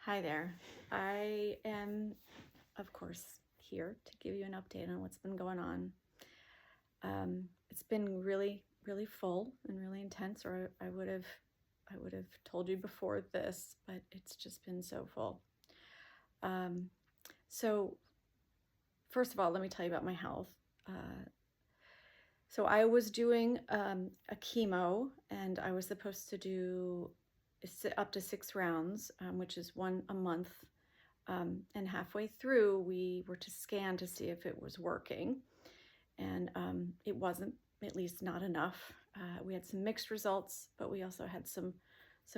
Hi there. I am, of course, here to give you an update on what's been going on. It's been really, really full and really intense, or I would have told you before this, but it's just been so full. So first of all, let me tell you about my health. So I was doing a chemo, and I was supposed to do up to 6 rounds, which is one a month. And halfway through, we were to scan to see if it was working, and it wasn't, at least not enough. We had some mixed results, but we also had some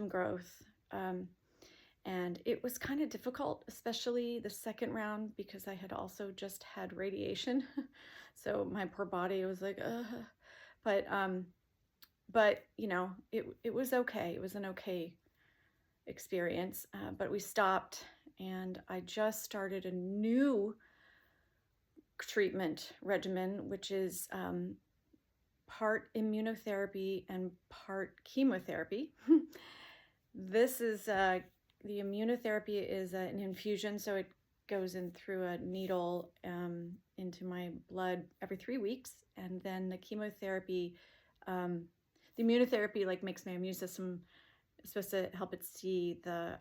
growth. And it was kind of difficult, especially the second round, because I had also just had radiation. So my poor body was like, ugh. But you know, it was okay. It was an okay experience, but we stopped, and I just started a new treatment regimen, which is part immunotherapy and part chemotherapy. This is the immunotherapy is an infusion, so it goes in through a needle into my blood every 3 weeks, and then the chemotherapy, the immunotherapy like makes my immune system, it's supposed to help it see the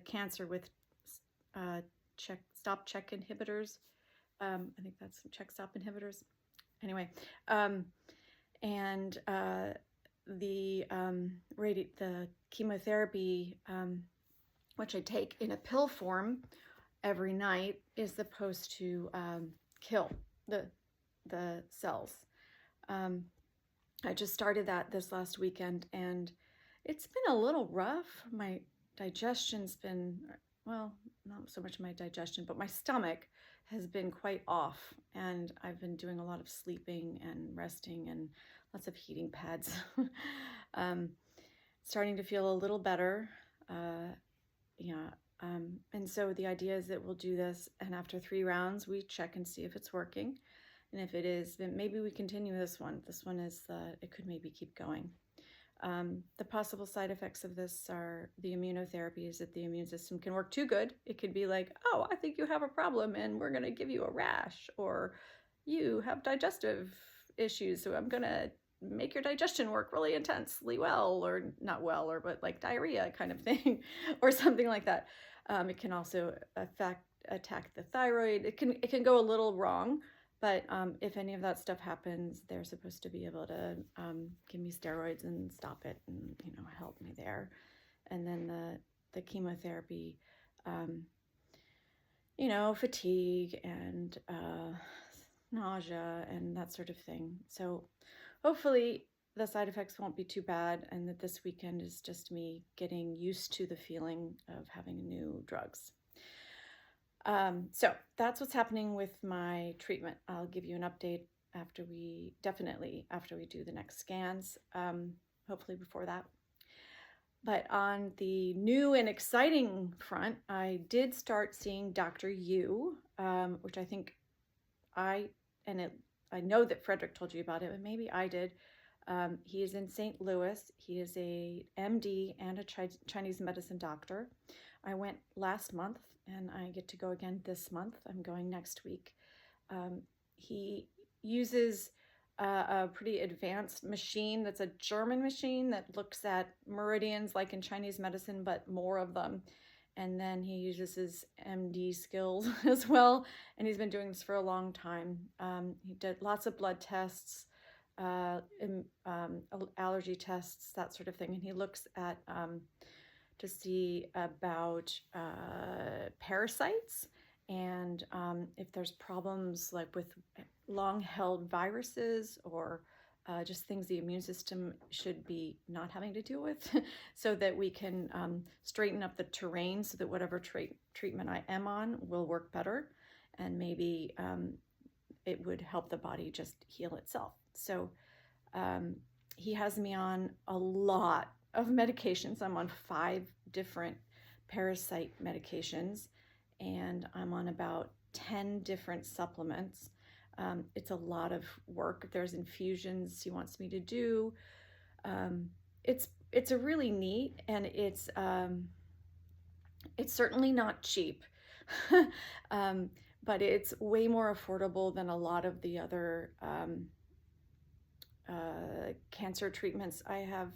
cancer with check inhibitors. I think that's check-stop inhibitors. Anyway, and the chemotherapy, which I take in a pill form every night, is supposed to kill the cells. I just started that this last weekend, and it's been a little rough. My digestion's been, well, not so much my digestion, but my stomach has been quite off, and I've been doing a lot of sleeping and resting and lots of heating pads. Starting to feel a little better. And so the idea is that we'll do this, and after 3 rounds, we check and see if it's working. And if it is, then maybe we continue this one. This one is, it could maybe keep going. The possible side effects of this are the immunotherapy is that the immune system can work too good. It could be like, oh, I think you have a problem and we're going to give you a rash, or you have digestive issues, so I'm going to make your digestion work really intensely well, or not well, or but like diarrhea kind of thing, or something like that. It can also attack the thyroid. It can go a little wrong. But if any of that stuff happens, they're supposed to be able to give me steroids and stop it, and help me there. And then the chemotherapy, fatigue and nausea and that sort of thing. So hopefully the side effects won't be too bad, and that this weekend is just me getting used to the feeling of having new drugs. So that's what's happening with my treatment. I'll give you an update after we do the next scans, hopefully before that. But on the new and exciting front, I did start seeing Dr. Yu, which I think I know that Frederick told you about it, but maybe I did. He is in St. Louis. He is a MD and a Chinese medicine doctor. I went last month, and I get to go again this month. I'm going next week. He uses a pretty advanced machine that's a German machine that looks at meridians like in Chinese medicine, but more of them. And then he uses his MD skills as well, and he's been doing this for a long time. He did lots of blood tests, allergy tests, that sort of thing, and he looks at to see about parasites, and if there's problems like with long-held viruses, or just things the immune system should be not having to deal with, so that we can straighten up the terrain so that whatever treatment I am on will work better, and maybe it would help the body just heal itself. So he has me on a lot of medications. I'm on 5 different parasite medications, and I'm on about 10 different supplements. It's a lot of work. There's infusions he wants me to do. It's a really neat, and it's It's certainly not cheap, um, but it's way more affordable than a lot of the other cancer treatments I have,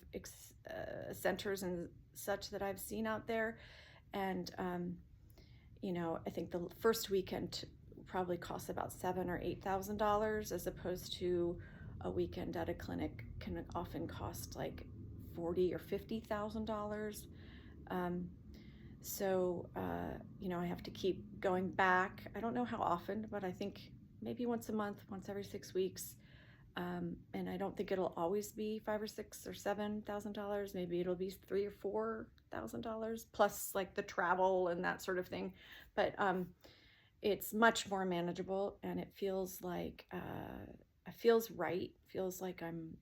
centers and such that I've seen out there. And, I think the first weekend probably costs about $7,000 or $8,000, as opposed to a weekend at a clinic can often cost like $40,000 or $50,000. So, I have to keep going back. I don't know how often, but I think maybe once a month, once every 6 weeks. And I don't think it'll always be $5,000 or $6,000 or $7,000. Maybe it'll be $3,000 or $4,000 plus like the travel and that sort of thing. But it's much more manageable, and it feels like it feels right. Feels like I'm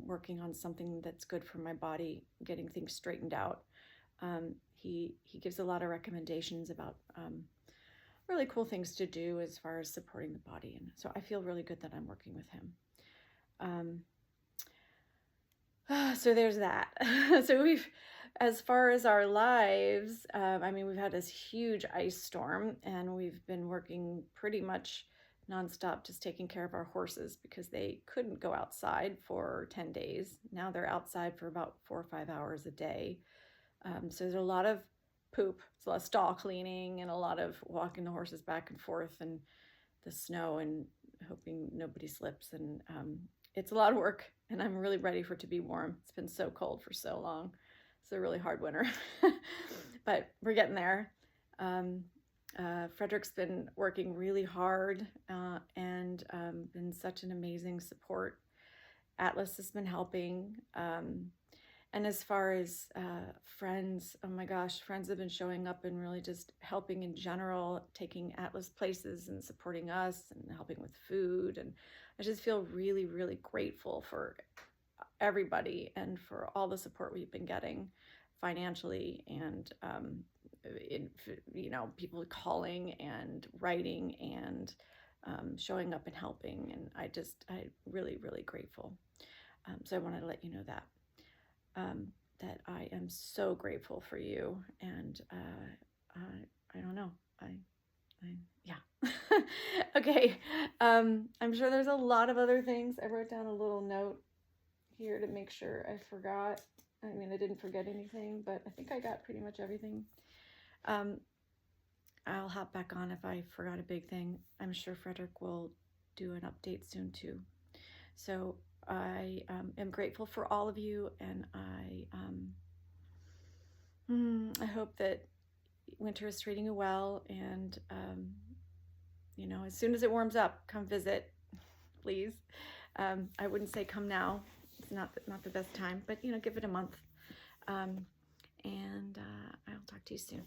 working on something that's good for my body, getting things straightened out. He gives a lot of recommendations about really cool things to do as far as supporting the body, and so I feel really good that I'm working with him. So there's that. So as far as our lives, we've had this huge ice storm, and we've been working pretty much nonstop, just taking care of our horses because they couldn't go outside for 10 days. Now they're outside for about 4 or 5 hours a day. So there's a lot of poop, it's a lot of stall cleaning, and a lot of walking the horses back and forth in the snow and hoping nobody slips. And it's a lot of work, and I'm really ready for it to be warm. It's been so cold for so long. It's a really hard winter, but we're getting there. Frederick's been working really hard and been such an amazing support. Atlas has been helping. And as far as friends, oh my gosh, friends have been showing up and really just helping in general, taking Atlas places and supporting us and helping with food. And I just feel really, really grateful for everybody and for all the support we've been getting financially, and people calling and writing and showing up and helping. And I'm really, really grateful. So I wanted to let you know that. That I am so grateful for you, and I don't know, yeah. Okay, I'm sure there's a lot of other things. I wrote down a little note here to make sure I forgot. I didn't forget anything, but I think I got pretty much everything. I'll hop back on if I forgot a big thing. I'm sure Frederick will do an update soon too. So I am grateful for all of you, and I hope that winter is treating you well, and as soon as it warms up, come visit, please. I wouldn't say come now. It's not the best time, but give it a month. And I'll talk to you soon.